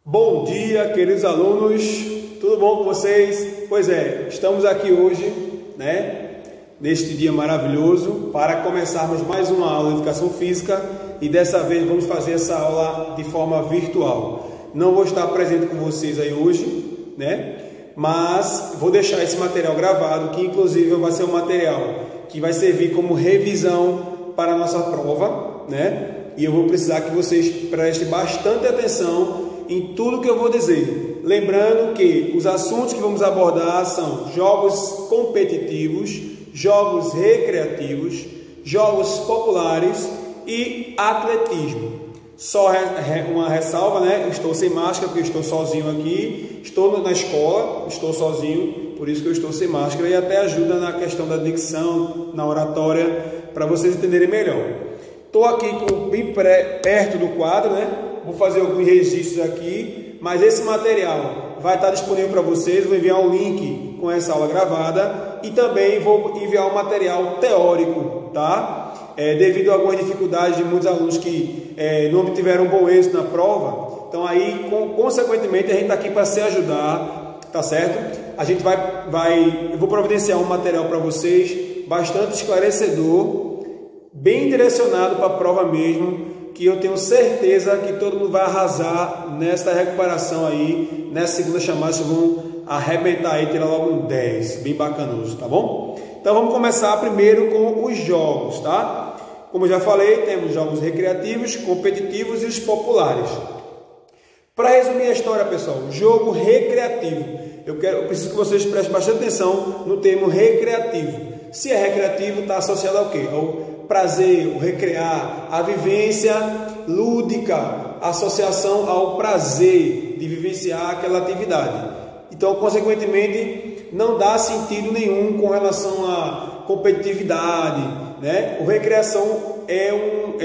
Bom dia, queridos alunos, tudo bom com vocês? Pois é, estamos aqui hoje, neste dia maravilhoso, para começarmos mais uma aula de Educação Física e dessa vez vamos fazer essa aula de forma virtual. Não vou estar presente com vocês aí hoje, mas vou deixar esse material gravado, que inclusive vai ser um material que vai servir como revisão para a nossa prova, E eu vou precisar que vocês prestem bastante atenção em tudo que eu vou dizer. Lembrando que os assuntos que vamos abordar são jogos competitivos, jogos recreativos, jogos populares e atletismo. Só uma ressalva, Estou sem máscara porque estou sozinho aqui, estou na escola, estou sozinho, por isso que eu estou sem máscara e até ajuda na questão da dicção, na oratória, para vocês entenderem melhor. Estou aqui bem perto do quadro, Vou fazer alguns registros aqui, mas esse material vai estar disponível para vocês. Vou enviar um link com essa aula gravada e também vou enviar um material teórico, tá? Devido a algumas dificuldades de muitos alunos que não obtiveram um bom êxito na prova, então aí, consequentemente, a gente está aqui para se ajudar, tá certo? A gente eu vou providenciar um material para vocês bastante esclarecedor, bem direcionado para a prova mesmo, que eu tenho certeza que todo mundo vai arrasar nessa recuperação aí, nessa segunda chamada, vocês vão arrebentar aí, tirar logo um 10, bem bacanoso, tá bom? Então vamos começar primeiro com os jogos, tá? Como eu já falei, temos jogos recreativos, competitivos e os populares. Para resumir a história, pessoal, jogo recreativo, eu preciso que vocês prestem bastante atenção no termo recreativo. Se é recreativo, está associado ao quê? Ao prazer, o recrear, a vivência lúdica, associação ao prazer de vivenciar aquela atividade. Então, consequentemente, não dá sentido nenhum com relação à competitividade, O recreação é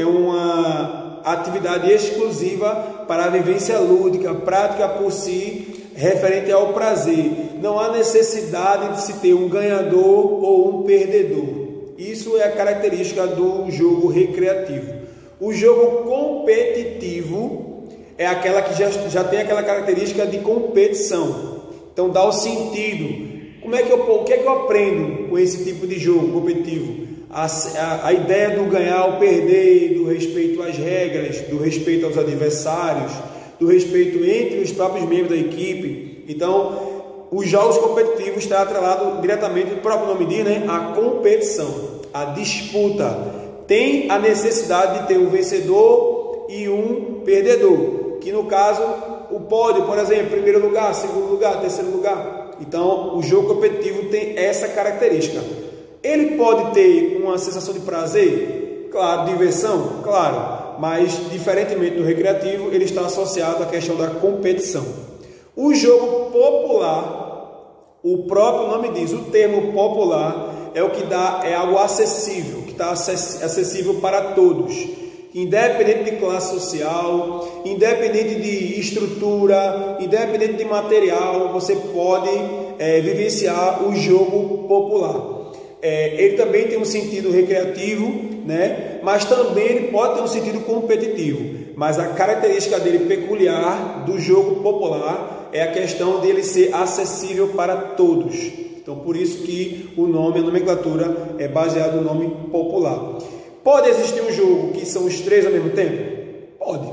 uma atividade exclusiva para a vivência lúdica, prática por si, referente ao prazer. Não há necessidade de se ter um ganhador ou um perdedor. Isso é a característica do jogo recreativo. O jogo competitivo é aquela que já tem aquela característica de competição. Então dá o sentido. O que é que eu aprendo com esse tipo de jogo competitivo? A ideia do ganhar ou perder, do respeito às regras, do respeito aos adversários, do respeito entre os próprios membros da equipe. Então, os jogos competitivos estão atrelados diretamente, o próprio nome diz, a competição, a disputa. Tem a necessidade de ter um vencedor e um perdedor, que no caso, o pódio, por exemplo, primeiro lugar, segundo lugar, terceiro lugar. Então, o jogo competitivo tem essa característica. Ele pode ter uma sensação de prazer, claro, diversão, claro, mas diferentemente do recreativo, ele está associado à questão da competição. O jogo popular, o próprio nome diz, o termo popular é o que é algo acessível, que está acessível para todos, independente de classe social, independente de estrutura, independente de material, você pode vivenciar o jogo popular. Ele também tem um sentido recreativo, mas também ele pode ter um sentido competitivo. Mas a característica dele peculiar do jogo popular é a questão dele ser acessível para todos. Então, por isso que a nomenclatura é baseada no nome popular. Pode existir um jogo que são os três ao mesmo tempo? Pode.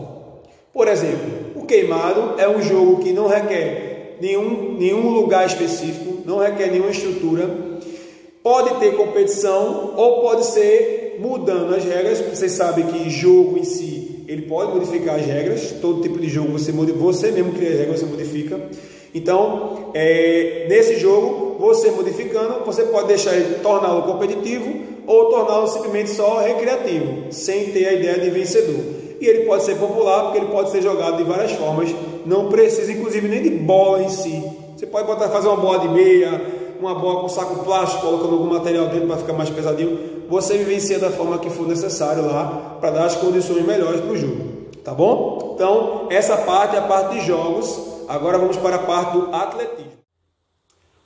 Por exemplo, o queimado é um jogo que não requer nenhum lugar específico, não requer nenhuma estrutura. Pode ter competição ou pode ser mudando as regras. Vocês sabem que jogo em si, ele pode modificar as regras. Todo tipo de jogo você mesmo cria as regras, você modifica. Então, nesse jogo, você modificando, você pode torná-lo competitivo ou torná-lo simplesmente só recreativo, sem ter a ideia de vencedor. E ele pode ser popular, porque ele pode ser jogado de várias formas. Não precisa, inclusive, nem de bola em si. Você pode fazer uma bola de meia, uma bola com saco plástico, colocando algum material dentro para ficar mais pesadinho. Você vivencia da forma que for necessário lá, para dar as condições melhores para o jogo, tá bom? Então, essa parte é a parte de jogos. Agora vamos para a parte do atletismo.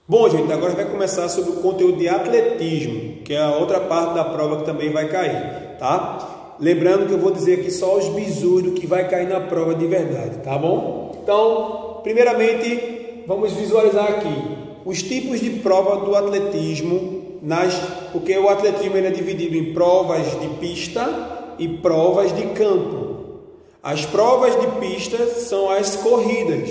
Bom, gente, agora vai começar sobre o conteúdo de atletismo, que é a outra parte da prova que também vai cair, tá? Lembrando que eu vou dizer aqui só os bizus do que vai cair na prova de verdade, tá bom? Então, primeiramente, vamos visualizar aqui os tipos de prova do atletismo, porque o atletismo ele é dividido em provas de pista e provas de campo. As provas de pista são as corridas,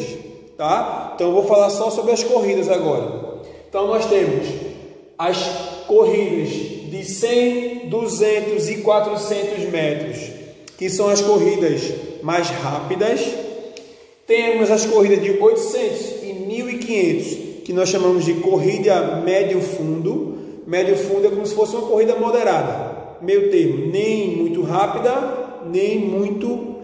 tá? Então eu vou falar só sobre as corridas agora. Então nós temos as corridas de 100, 200 e 400 metros, que são as corridas mais rápidas. Temos as corridas de 800 e 1500, que nós chamamos de corrida médio fundo. Médio fundo é como se fosse uma corrida moderada, meio termo, nem muito rápida, nem muito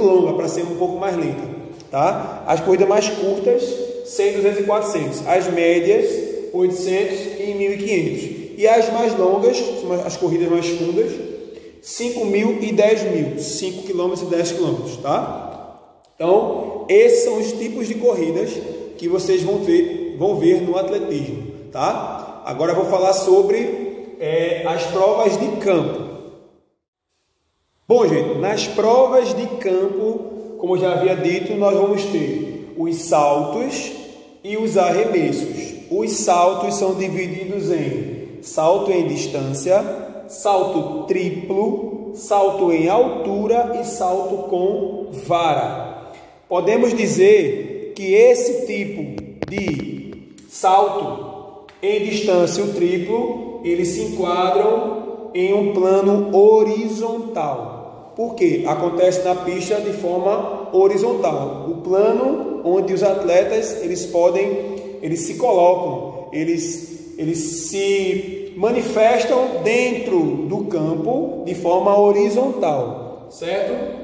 longa, para ser um pouco mais lenta, tá? As corridas mais curtas, 100, 200 e 400. As médias, 800 e 1500. E as mais longas, são as corridas mais fundas, 5.000 e 10.000, 5 km e 10 km, tá? Então, esses são os tipos de corridas que vocês vão ver no atletismo, tá? Agora eu vou falar sobre as provas de campo. Bom, gente, nas provas de campo, como eu já havia dito, nós vamos ter os saltos e os arremessos. Os saltos são divididos em salto em distância, salto triplo, salto em altura e salto com vara. Podemos dizer que esse tipo de salto em distância, o triplo, eles se enquadram em um plano horizontal. Por quê? Acontece na pista de forma horizontal. O plano onde os atletas eles se colocam, eles se manifestam dentro do campo de forma horizontal, certo?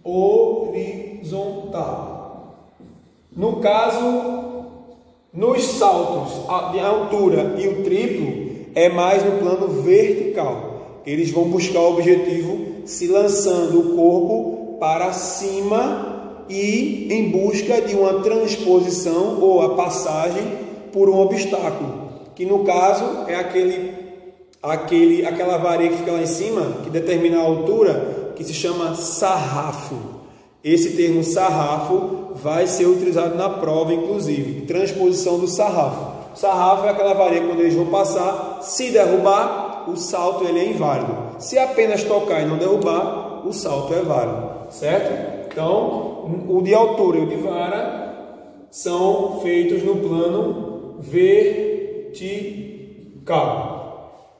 Horizontal. No caso, nos saltos de altura e o triplo, é mais no plano vertical. Eles vão buscar o objetivo se lançando o corpo para cima e em busca de uma transposição ou a passagem por um obstáculo, que no caso é aquela varinha que fica lá em cima, que determina a altura, que se chama sarrafo. Esse termo sarrafo vai ser utilizado na prova, inclusive, transposição do sarrafo. O sarrafo é aquela varinha quando eles vão passar, se derrubar, o salto ele é inválido. Se apenas tocar e não derrubar, o salto é válido, certo? Então, o de altura e o de vara são feitos no plano vertical,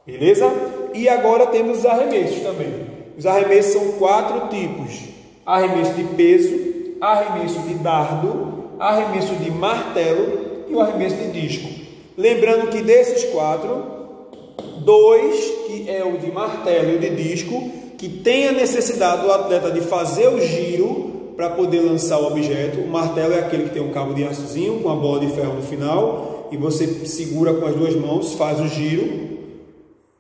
beleza? E agora temos os arremessos também. Os arremessos são 4 tipos: arremesso de peso, arremesso de dardo, arremesso de martelo e o arremesso de disco. Lembrando que desses 4, 2, que é o de martelo e o de disco, que tem a necessidade do atleta de fazer o giro para poder lançar o objeto. O martelo é aquele que tem um cabo de açozinho com a bola de ferro no final, e você segura com as 2 mãos, faz o giro,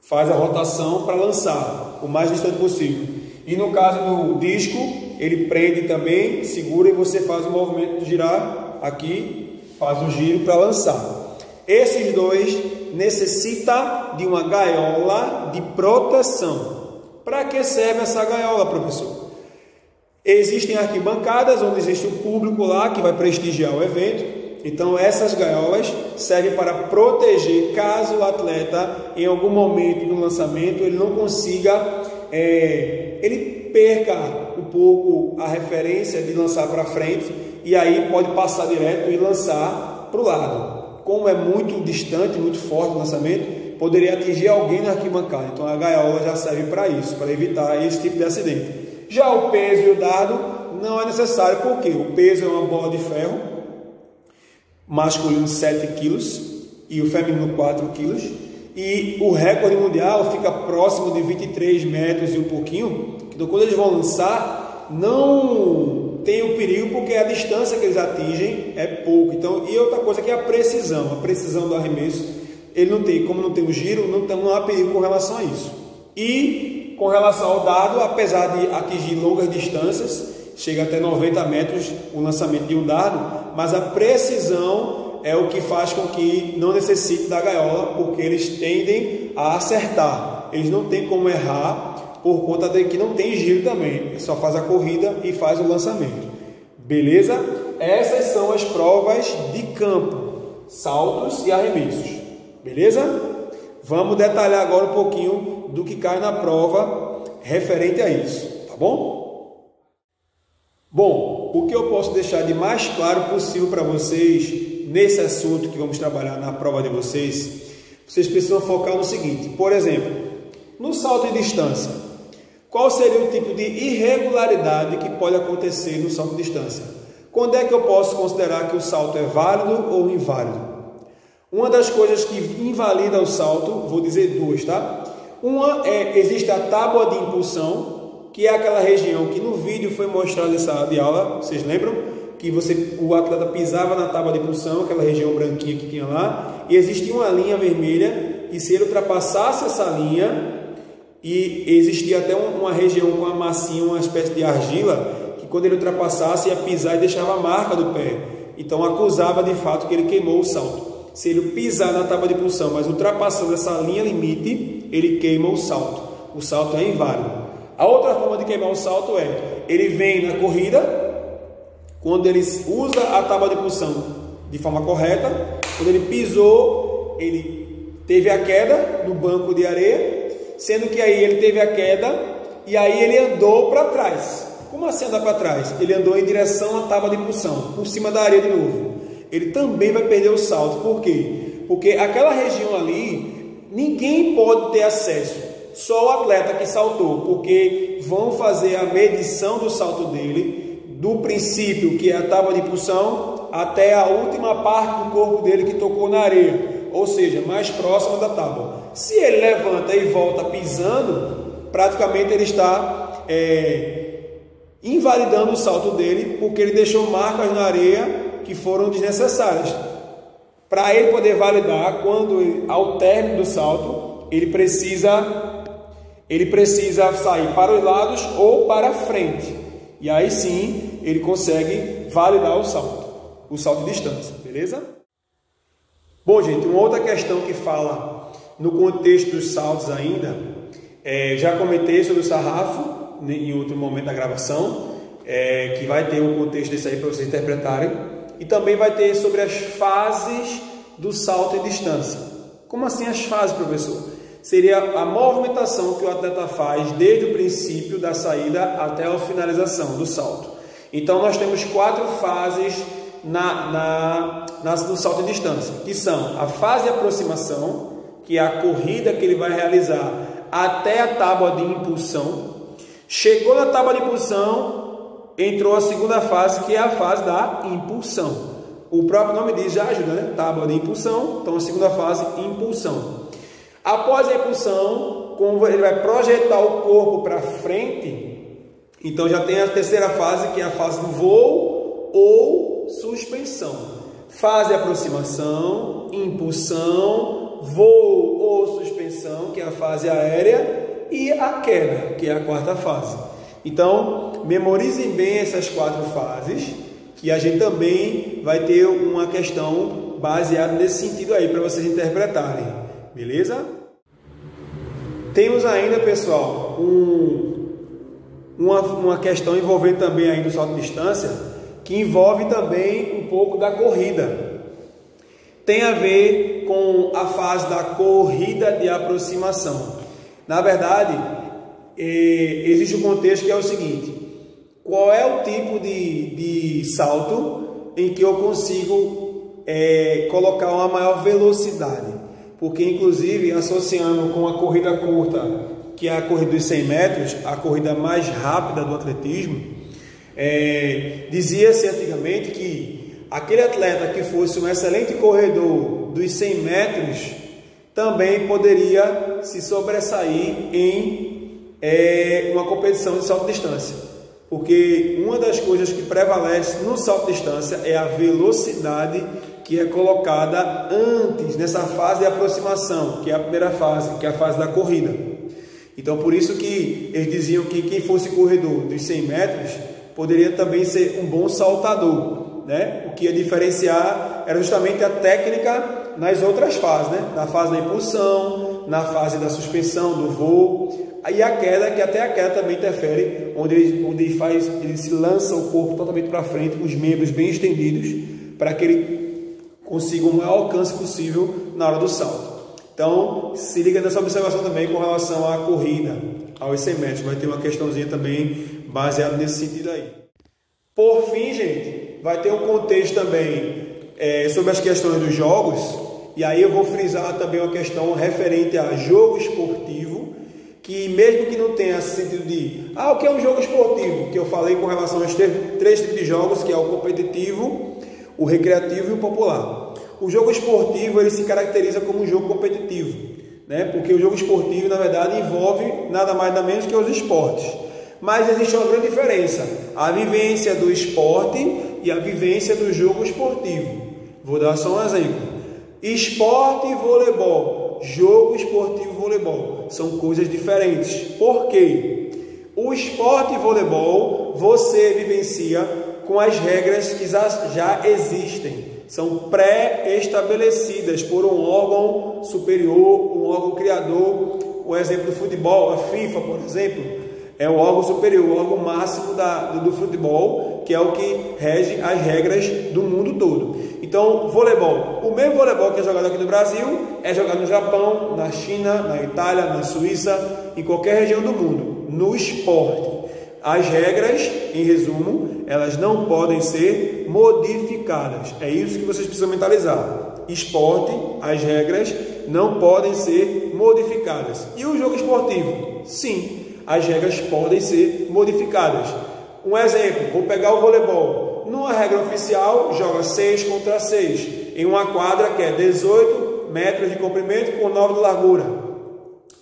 faz a rotação para lançar o mais distante possível. E no caso do disco, ele prende também, segura e você faz o movimento de girar aqui, faz o giro para lançar. Esses 2 necessitam de uma gaiola de proteção. Para que serve essa gaiola, professor? Existem arquibancadas onde existe o público lá que vai prestigiar o evento. Então essas gaiolas servem para proteger caso o atleta em algum momento no lançamento ele não consiga, ele perca um pouco a referência de lançar para frente e aí pode passar direto e lançar para o lado. Como é muito distante, muito forte o lançamento, poderia atingir alguém na arquibancada. Então a gaiola já serve para isso, para evitar esse tipo de acidente. Já o peso e o dardo não é necessário, porque o peso é uma bola de ferro, masculino 7 kg e o feminino 4 kg. E o recorde mundial fica próximo de 23 metros e um pouquinho. Então quando eles vão lançar, não tem o perigo, porque a distância que eles atingem é pouco. Então, e outra coisa que é a precisão do arremesso, ele não tem, como não tem o giro, não há perigo com relação a isso. E com relação ao dardo, apesar de atingir longas distâncias, chega até 90 metros o lançamento de um dardo, mas a precisão é o que faz com que não necessite da gaiola, porque eles tendem a acertar. Eles não têm como errar por conta de que não tem giro também, ele só faz a corrida e faz o lançamento. Beleza? Essas são as provas de campo, saltos e arremessos. Beleza? Vamos detalhar agora um pouquinho do que cai na prova referente a isso, tá bom? Bom, o que eu posso deixar de mais claro possível para vocês nesse assunto que vamos trabalhar na prova de vocês, vocês precisam focar no seguinte: por exemplo, no salto em distância, qual seria o tipo de irregularidade que pode acontecer no salto em distância? Quando é que eu posso considerar que o salto é válido ou inválido? Uma das coisas que invalida o salto, vou dizer duas, tá? Uma existe a tábua de impulsão, que é aquela região que no vídeo foi mostrado em sala de aula, vocês lembram? Que o atleta pisava na tábua de impulsão, aquela região branquinha que tinha lá, e existia uma linha vermelha, e se ele ultrapassasse essa linha, e existia até uma região com uma massinha, uma espécie de argila, que quando ele ultrapassasse ia pisar e deixava a marca do pé. Então acusava de fato que ele queimou o salto. Se ele pisar na tábua de impulsão, mas ultrapassando essa linha limite, ele queima o salto. O salto é inválido. A outra forma de queimar o salto é, ele vem na corrida, quando ele usa a tábua de impulsão de forma correta, quando ele pisou, ele teve a queda no banco de areia, sendo que aí ele teve a queda e aí ele andou para trás. Como assim andar para trás? Ele andou em direção à tábua de impulsão, por cima da areia de novo. Ele também vai perder o salto. Por quê? Porque aquela região ali, ninguém pode ter acesso, só o atleta que saltou, porque vão fazer a medição do salto dele, do princípio, que é a tábua de impulsão, até a última parte do corpo dele que tocou na areia, ou seja, mais próxima da tábua. Se ele levanta e volta pisando, praticamente ele está invalidando o salto dele, porque ele deixou marcas na areia que foram desnecessárias. Para ele poder validar, ao término do salto, ele precisa sair para os lados ou para frente. E aí sim, ele consegue validar o salto de distância, beleza? Bom, gente, uma outra questão que fala no contexto dos saltos ainda, já comentei sobre o sarrafo em outro momento da gravação, que vai ter um contexto desse aí para vocês interpretarem, e também vai ter sobre as fases do salto em distância. Como assim as fases, professor? Seria a movimentação que o atleta faz desde o princípio da saída até a finalização do salto. Então nós temos 4 fases no salto em distância, que são a fase de aproximação, que é a corrida que ele vai realizar até a tábua de impulsão. Chegou na tábua de impulsão, entrou a segunda fase, que é a fase da impulsão. O próprio nome diz, já ajuda, né? Tábua de impulsão, então a segunda fase, impulsão. Após a impulsão, como ele vai projetar o corpo para frente, então já tem a terceira fase, que é a fase do voo ou suspensão. Fase de aproximação, impulsão, voo ou suspensão, que é a fase aérea, e a queda, que é a quarta fase. Então, memorizem bem essas 4 fases, que a gente também vai ter uma questão baseada nesse sentido aí, para vocês interpretarem. Beleza? Temos ainda, pessoal, uma questão envolvendo também ainda o salto de distância, que envolve também um pouco da corrida. Tem a ver com a fase da corrida de aproximação. Na verdade, existe um contexto que é o seguinte: qual é o tipo de salto em que eu consigo colocar uma maior velocidade? Porque, inclusive, associando com a corrida curta, que é a corrida dos 100 metros, a corrida mais rápida do atletismo, dizia-se antigamente que aquele atleta que fosse um excelente corredor dos 100 metros também poderia se sobressair em uma competição de salto de distância. Porque uma das coisas que prevalece no salto de distância é a velocidade que é colocada antes, nessa fase de aproximação, que é a primeira fase, que é a fase da corrida. Então, por isso que eles diziam que quem fosse corredor dos 100 metros poderia também ser um bom saltador, né? O que ia diferenciar era justamente a técnica nas outras fases, né? Na fase da impulsão, na fase da suspensão, do voo. Aí a queda, que até a queda também interfere, onde ele se lança o corpo totalmente para frente, com os membros bem estendidos, para que ele consiga o maior alcance possível na hora do salto. Então, se liga nessa observação também com relação à corrida, aos 100 metros. Vai ter uma questãozinha também baseada nesse sentido aí. Por fim, gente, vai ter um contexto também sobre as questões dos jogos. E aí eu vou frisar também uma questão referente a jogo esportivo, que mesmo que não tenha sentido de o que é um jogo esportivo, que eu falei com relação aos três tipos de jogos, que é o competitivo, o recreativo e o popular. O jogo esportivo, ele se caracteriza como um jogo competitivo, né? Porque o jogo esportivo, na verdade, envolve nada mais nada menos que os esportes. Mas existe uma grande diferença, a vivência do esporte e a vivência do jogo esportivo. Vou dar só um exemplo. Esporte e voleibol, jogo esportivo e voleibol, são coisas diferentes. Por quê? O esporte e voleibol, você vivencia com as regras que já existem. São pré-estabelecidas por um órgão superior, um órgão criador. O exemplo do futebol, a FIFA, por exemplo, é o órgão superior, o órgão máximo do futebol, que é o que rege as regras do mundo todo. Então, voleibol. O mesmo voleibol que é jogado aqui no Brasil, é jogado no Japão, na China, na Itália, na Suíça, em qualquer região do mundo. No esporte. As regras, em resumo, elas não podem ser modificadas. É isso que vocês precisam mentalizar. Esporte, as regras não podem ser modificadas. E o jogo esportivo? Sim, as regras podem ser modificadas. Um exemplo, vou pegar o voleibol. Numa regra oficial, joga 6 contra 6. Em uma quadra que é 18 metros de comprimento por 9 de largura.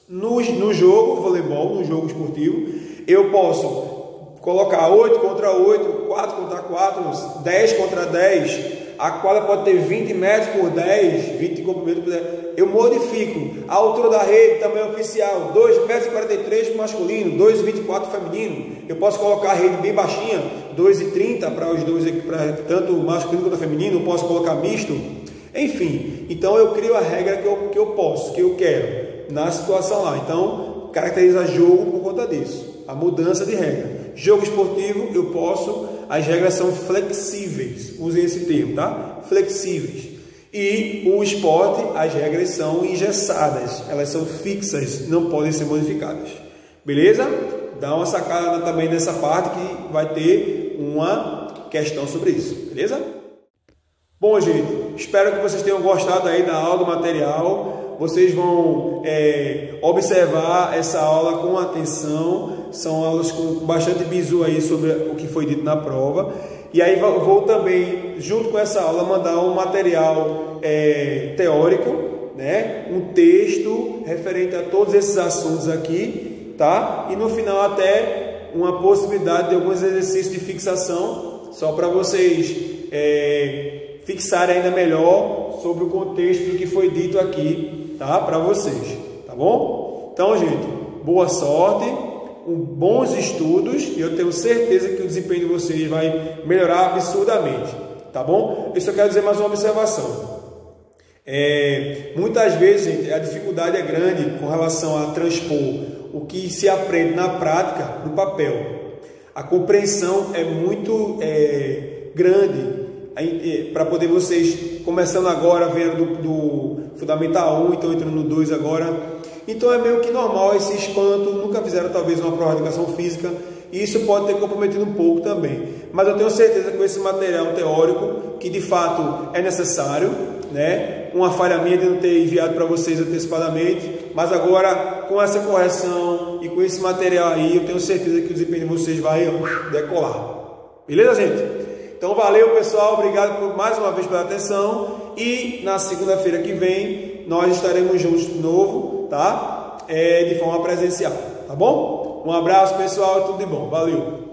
No jogo voleibol, no jogo esportivo, eu posso colocar 8 contra 8, 4 contra 4, 10 contra 10. A quadra pode ter 20 metros por 10, 20 de comprimento por 10. Eu modifico a altura da rede, tamanho oficial, 2,43 metros para masculino, 2,24 feminino. Eu posso colocar a rede bem baixinha, 2,30 para os dois, para tanto masculino quanto feminino. Eu posso colocar misto. Enfim, então eu crio a regra que eu posso, que eu quero na situação lá. Então, caracteriza jogo por conta disso, a mudança de regra. Jogo esportivo, eu posso, as regras são flexíveis, usem esse termo, tá? Flexíveis. E o esporte, as regras são engessadas, elas são fixas, não podem ser modificadas. Beleza? Dá uma sacada também nessa parte que vai ter uma questão sobre isso, beleza? Bom, gente, espero que vocês tenham gostado aí da aula, do material. Vocês vão observar essa aula com atenção. São aulas com bastante bizu aí sobre o que foi dito na prova. E aí vou também, junto com essa aula, mandar um material teórico, né? Um texto referente a todos esses assuntos aqui, tá? E no final até uma possibilidade de alguns exercícios de fixação, só para vocês fixarem ainda melhor sobre o contexto do que foi dito aqui, tá? Para vocês, tá bom? Então, gente, boa sorte, bons estudos, e eu tenho certeza que o desempenho de vocês vai melhorar absurdamente, tá bom? Eu só quero dizer mais uma observação. Muitas vezes, gente, a dificuldade é grande com relação a transpor o que se aprende na prática no papel. A compreensão é muito grande para poder vocês, começando agora, vendo do Fundamental 1, então entrando no 2 agora. Então é meio que normal esse espanto, nunca fizeram talvez uma prova de educação física, e isso pode ter comprometido um pouco também. Mas eu tenho certeza que com esse material teórico, que de fato é necessário, né? Uma falha minha de não ter enviado para vocês antecipadamente, mas agora com essa correção e com esse material aí, eu tenho certeza que o desempenho de vocês vai decolar. Beleza, gente? Então valeu, pessoal, obrigado mais uma vez pela atenção, e na segunda-feira que vem nós estaremos juntos de novo, tá? De forma presencial, tá bom? Um abraço, pessoal, tudo de bom, valeu!